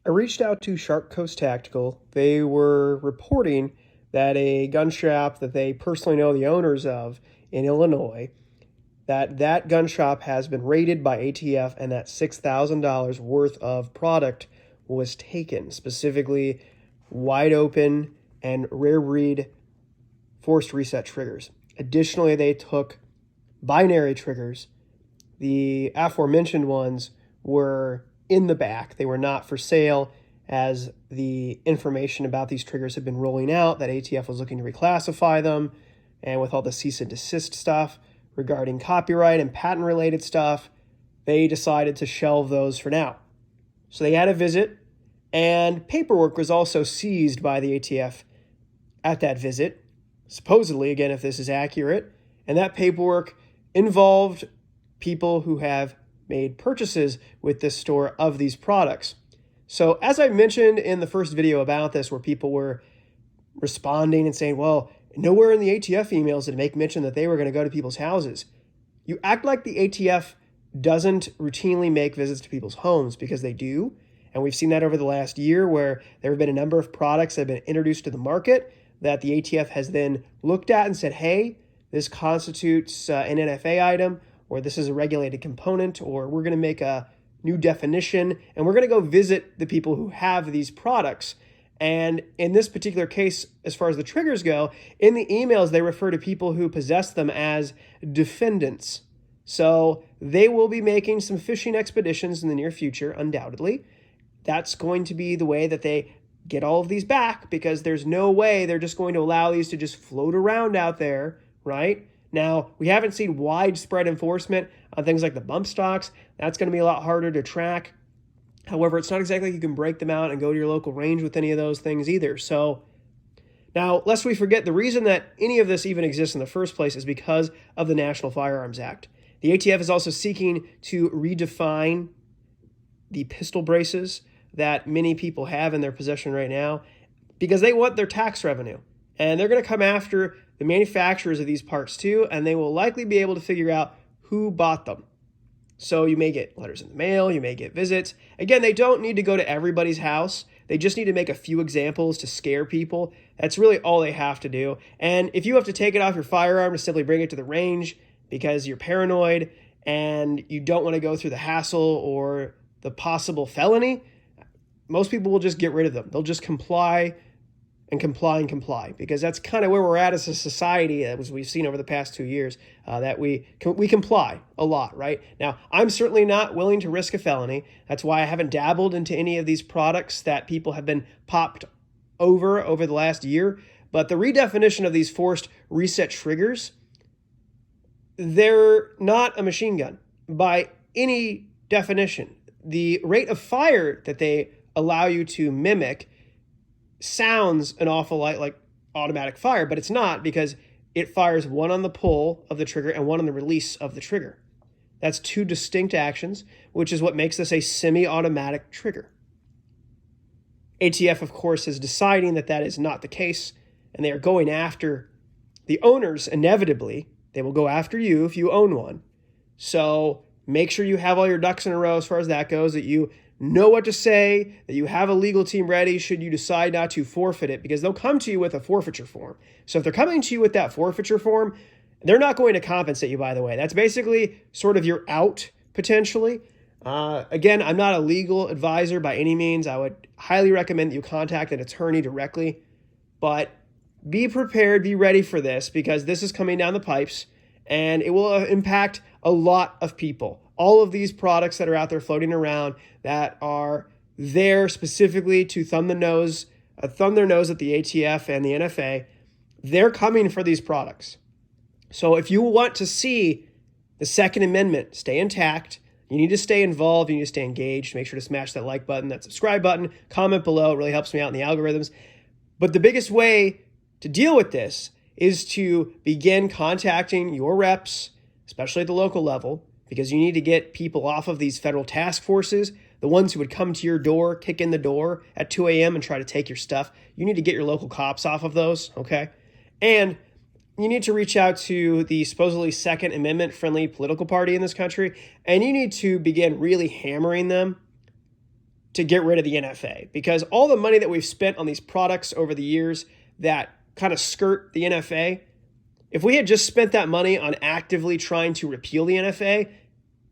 I reached out to Shark Coast Tactical. They were reporting that a gun shop that they personally know the owners of in Illinois, that gun shop has been raided by ATF and that $6,000 worth of product was taken, specifically wide open and rare breed forced reset triggers. Additionally, they took binary triggers. The aforementioned ones were in the back. They were not for sale, as the information about these triggers had been rolling out that ATF was looking to reclassify them, and with all the cease and desist stuff regarding copyright and patent related stuff, they decided to shelve those for now. So they had a visit, and paperwork was also seized by the ATF at that visit, supposedly, again, if this is accurate, and that paperwork involved people who have made purchases with this store of these products. So as I mentioned in the first video about this, where people were responding and saying, well, nowhere in the ATF emails did it make mention that they were going to go to people's houses. You act like the ATF doesn't routinely make visits to people's homes, because they do. And we've seen that over the last year, where there have been a number of products that have been introduced to the market that the ATF has then looked at and said, hey, this constitutes an NFA item, or this is a regulated component, or we're going to make a new definition, and we're going to go visit the people who have these products. And in this particular case, as far as the triggers go, in the emails, they refer to people who possess them as defendants. So they will be making some fishing expeditions in the near future, undoubtedly. That's going to be the way that they get all of these back, because there's no way they're just going to allow these to just float around out there, right? Now, we haven't seen widespread enforcement on things like the bump stocks. That's going to be a lot harder to track. However, it's not exactly like you can break them out and go to your local range with any of those things either. So now, lest we forget, the reason that any of this even exists in the first place is because of the National Firearms Act. The ATF is also seeking to redefine the pistol braces that many people have in their possession right now, because they want their tax revenue. And they're going to come after the manufacturers of these parts too, and they will likely be able to figure out who bought them. So you may get letters in the mail, you may get visits. Again, they don't need to go to everybody's house. They just need to make a few examples to scare people. That's really all they have to do. And if you have to take it off your firearm to simply bring it to the range because you're paranoid and you don't want to go through the hassle or the possible felony, most people will just get rid of them. They'll just comply and comply and comply, because that's kind of where we're at as a society, as we've seen over the past 2 years, that we comply a lot, right? Now, I'm certainly not willing to risk a felony. That's why I haven't dabbled into any of these products that people have been popped over the last year. But the redefinition of these forced reset triggers, they're not a machine gun by any definition. The rate of fire that they allow you to mimic sounds an awful lot like automatic fire, but it's not, because it fires one on the pull of the trigger and one on the release of the trigger. That's two distinct actions, which is what makes this a semi-automatic trigger. ATF, of course, is deciding that that is not the case, and they are going after the owners. Inevitably, they will go after you if you own one. So make sure you have all your ducks in a row as far as that goes, that you know what to say, that you have a legal team ready should you decide not to forfeit it, because they'll come to you with a forfeiture form. So if they're coming to you with that forfeiture form, they're not going to compensate you, by the way. That's basically sort of your out, potentially. Again, I'm not a legal advisor by any means. I would highly recommend that you contact an attorney directly. But be prepared, be ready for this, because this is coming down the pipes, and it will impact a lot of people. All of these products that are out there floating around that are there specifically to thumb their nose at the ATF and the NFA, they're coming for these products. So if you want to see the Second Amendment stay intact, you need to stay involved, you need to stay engaged. Make sure to smash that like button, that subscribe button, comment below. It really helps me out in the algorithms. But the biggest way to deal with this is to begin contacting your reps, especially at the local level, because you need to get people off of these federal task forces, the ones who would come to your door, kick in the door at 2 a.m. and try to take your stuff. You need to get your local cops off of those, okay? And you need to reach out to the supposedly Second Amendment friendly political party in this country, and you need to begin really hammering them to get rid of the NFA, because all the money that we've spent on these products over the years that kind of skirt the NFA, if we had just spent that money on actively trying to repeal the NFA,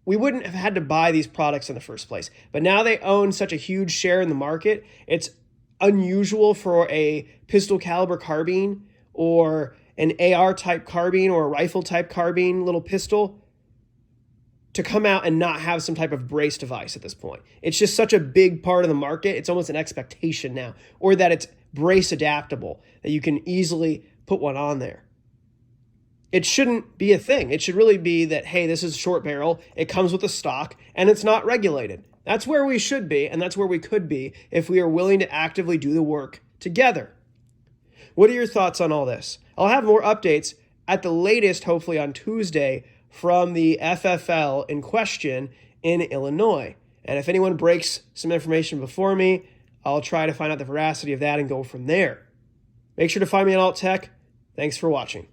we wouldn't have had to buy these products in the first place. But now they own such a huge share in the market, it's unusual for a pistol caliber carbine or an AR type carbine or a rifle type carbine little pistol to come out and not have some type of brace device at this point. It's just such a big part of the market. It's almost an expectation now, or that it's brace adaptable, that you can easily put one on there. It shouldn't be a thing. It should really be that, hey, this is short barrel, it comes with a stock, and it's not regulated. That's where we should be, and that's where we could be if we are willing to actively do the work together. What are your thoughts on all this? I'll have more updates at the latest, hopefully on Tuesday, from the FFL in question in Illinois. And if anyone breaks some information before me, I'll try to find out the veracity of that and go from there. Make sure to find me on Alt Tech. Thanks for watching.